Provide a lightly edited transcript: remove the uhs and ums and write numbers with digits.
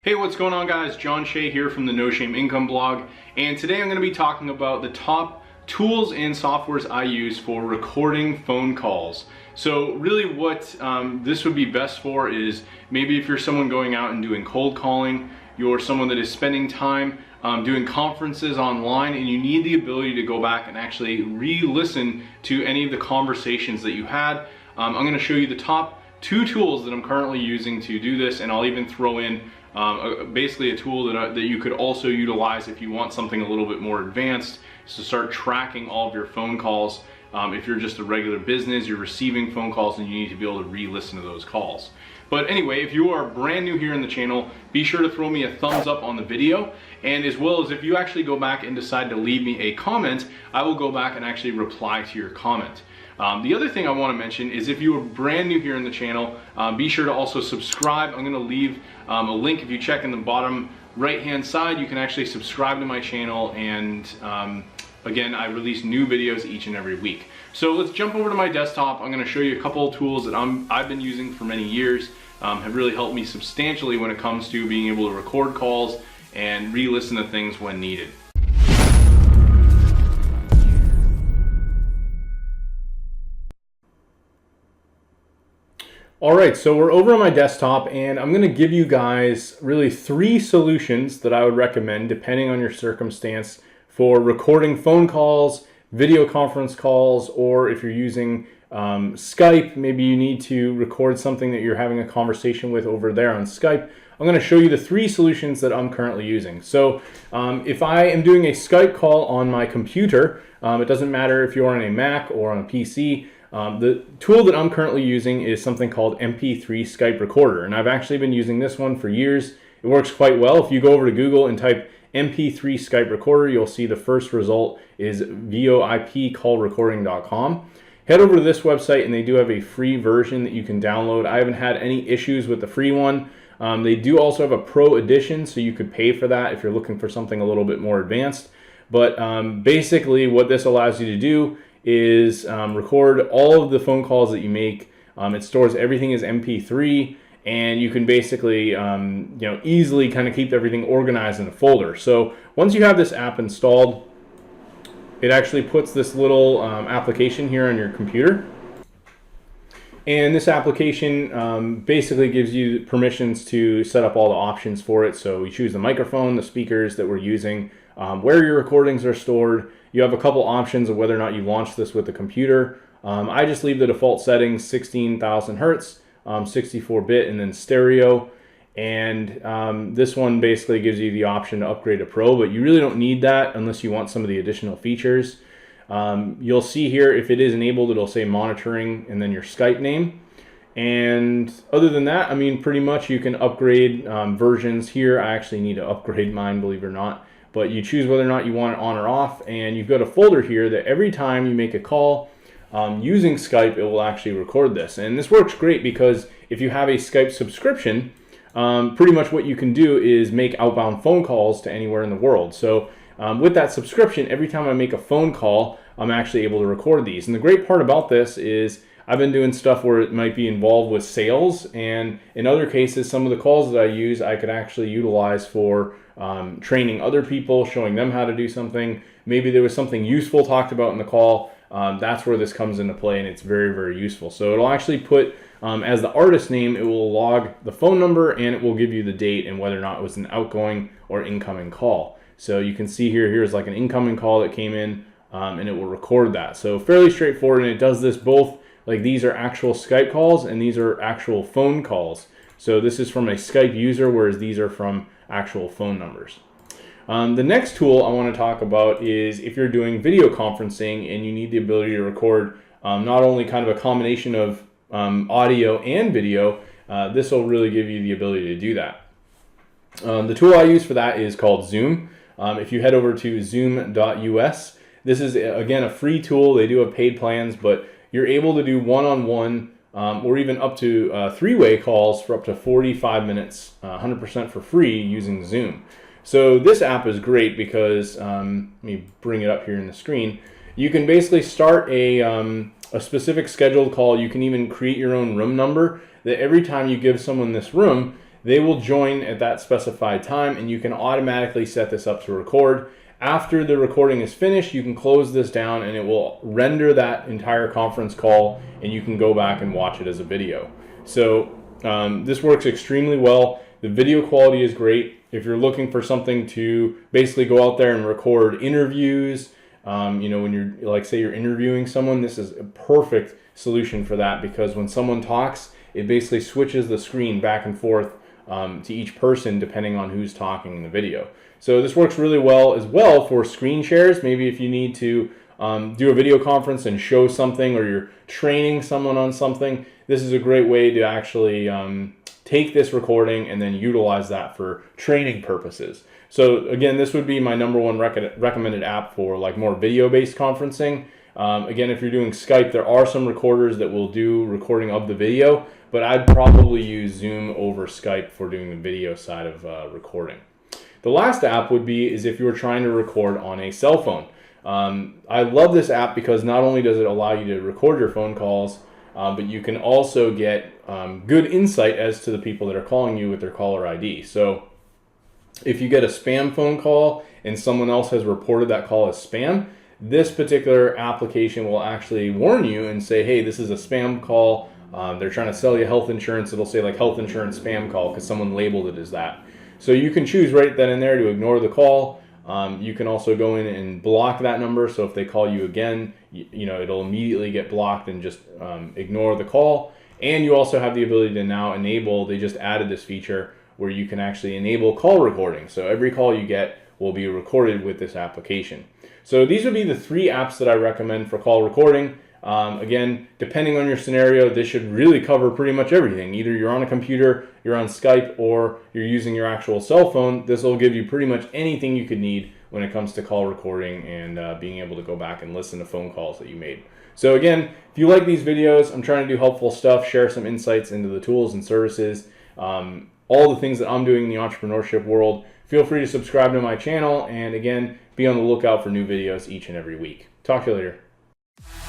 Hey, what's going on guys? John Shea here from the No Shame Income blog, and today I'm going to be talking about the top tools and softwares I use for recording phone calls. So really what this would be best for is maybe if you're someone going out and doing cold calling, you're someone that is spending time doing conferences online and you need the ability to go back and actually re-listen to any of the conversations that you had. I'm going to show you the top 2 tools that I'm currently using to do this, and I'll even throw in basically a tool that you could also utilize if you want something a little bit more advanced, to start tracking all of your phone calls. If you're just a regular business, you're receiving phone calls and you need to be able to re-listen to those calls. But anyway, if you are brand new here in the channel, be sure to throw me a thumbs up on the video, and as well as if you actually go back and decide to leave me a comment, I will go back and actually reply to your comment. The other thing I want to mention is if you are brand new here in the channel, be sure to also subscribe. I'm going to leave a link. If you check in the bottom right hand side, you can actually subscribe to my channel, and again, I release new videos each and every week. So let's jump over to my desktop. I'm going to show you a couple of tools that I've been using for many years, have really helped me substantially when it comes to being able to record calls and re-listen to things when needed. Alright, so we're over on my desktop and I'm going to give you guys really 3 solutions that I would recommend depending on your circumstance for recording phone calls, video conference calls, or if you're using Skype, maybe you need to record something that you're having a conversation with over there on Skype. I'm going to show you the 3 solutions that I'm currently using. So if I am doing a Skype call on my computer, it doesn't matter if you're on a Mac or on a PC, the tool that I'm currently using is something called MP3 Skype Recorder, and I've actually been using this one for years. It works quite well. If you go over to Google and type MP3 Skype Recorder, you'll see the first result is voipcallrecording.com. Head over to this website and they do have a free version that you can download. I haven't had any issues with the free one. They do also have a pro edition, so you could pay for that if you're looking for something a little bit more advanced. But basically what this allows you to do is record all of the phone calls that you make. It stores everything as MP3, and you can basically easily kind of keep everything organized in a folder. So once you have this app installed, it actually puts this little application here on your computer, and this application basically gives you permissions to set up all the options for it. So you choose the microphone, the speakers that we're using, where your recordings are stored. You have a couple options of whether or not you launch this with the computer. I just leave the default settings 16,000 hertz, 64-bit, and then stereo. And this one basically gives you the option to upgrade to Pro, but you really don't need that unless you want some of the additional features. You'll see here if it is enabled, it'll say monitoring and then your Skype name. And other than that, I mean, pretty much you can upgrade versions here. I actually need to upgrade mine, believe it or not. But you choose whether or not you want it on or off, and you've got a folder here that every time you make a call using Skype, it will actually record this. And this works great because if you have a Skype subscription, pretty much what you can do is make outbound phone calls to anywhere in the world. So with that subscription, every time I make a phone call, I'm actually able to record these. And the great part about this is I've been doing stuff where it might be involved with sales, and in other cases, some of the calls that I use, I could actually utilize for training other people, showing them how to do something. Maybe there was something useful talked about in the call. That's where this comes into play, and it's very, very useful. So it'll actually put, as the artist name, it will log the phone number, and it will give you the date and whether or not it was an outgoing or incoming call. So you can see here, here's like an incoming call that came in, and it will record that. So fairly straightforward, and it does this both, like these are actual Skype calls and these are actual phone calls. So this is from a Skype user, whereas these are from actual phone numbers. The next tool I want to talk about is if you're doing video conferencing and you need the ability to record not only kind of a combination of audio and video, this will really give you the ability to do that. The tool I use for that is called Zoom. If you head over to zoom.us, this is again a free tool. They do have paid plans, but you're able to do one-on-one or even up to 3-way calls for up to 45 minutes, 100% for free using Zoom. So this app is great because, let me bring it up here in the screen. You can basically start a specific scheduled call. You can even create your own room number that every time you give someone this room, They will join at that specified time, and you can automatically set this up to record. After the recording is finished, you can close this down and it will render that entire conference call, and you can go back and watch it as a video. So this works extremely well. The video quality is great. If you're looking for something to basically go out there and record interviews, you know, when you're, like, say you're interviewing someone, this is a perfect solution for that, because when someone talks, it basically switches the screen back and forth to each person depending on who's talking in the video. So this works really well as well for screen shares. Maybe if you need to do a video conference and show something, or you're training someone on something, this is a great way to actually take this recording and then utilize that for training purposes. So again, this would be my #1 recommended app for like more video-based conferencing. Again, if you're doing Skype, there are some recorders that will do recording of the video, but I'd probably use Zoom over Skype for doing the video side of recording. The last app would be is if you were trying to record on a cell phone. I love this app because not only does it allow you to record your phone calls, but you can also get good insight as to the people that are calling you with their caller ID. So if you get a spam phone call and someone else has reported that call as spam, this particular application will actually warn you and say, hey, this is a spam call. They're trying to sell you health insurance. It'll say like health insurance spam call because someone labeled it as that. So you can choose right then and there to ignore the call. You can also go in and block that number. So if they call you again, you know, it'll immediately get blocked and just ignore the call. And you also have the ability to now enable, they just added this feature where you can actually enable call recording. So every call you get will be recorded with this application. So these would be the 3 apps that I recommend for call recording. Again, depending on your scenario, this should really cover pretty much everything. Either you're on a computer, you're on Skype, or you're using your actual cell phone. This will give you pretty much anything you could need when it comes to call recording and being able to go back and listen to phone calls that you made. So again, if you like these videos, I'm trying to do helpful stuff, share some insights into the tools and services, all the things that I'm doing in the entrepreneurship world. Feel free to subscribe to my channel, and again, be on the lookout for new videos each and every week. Talk to you later.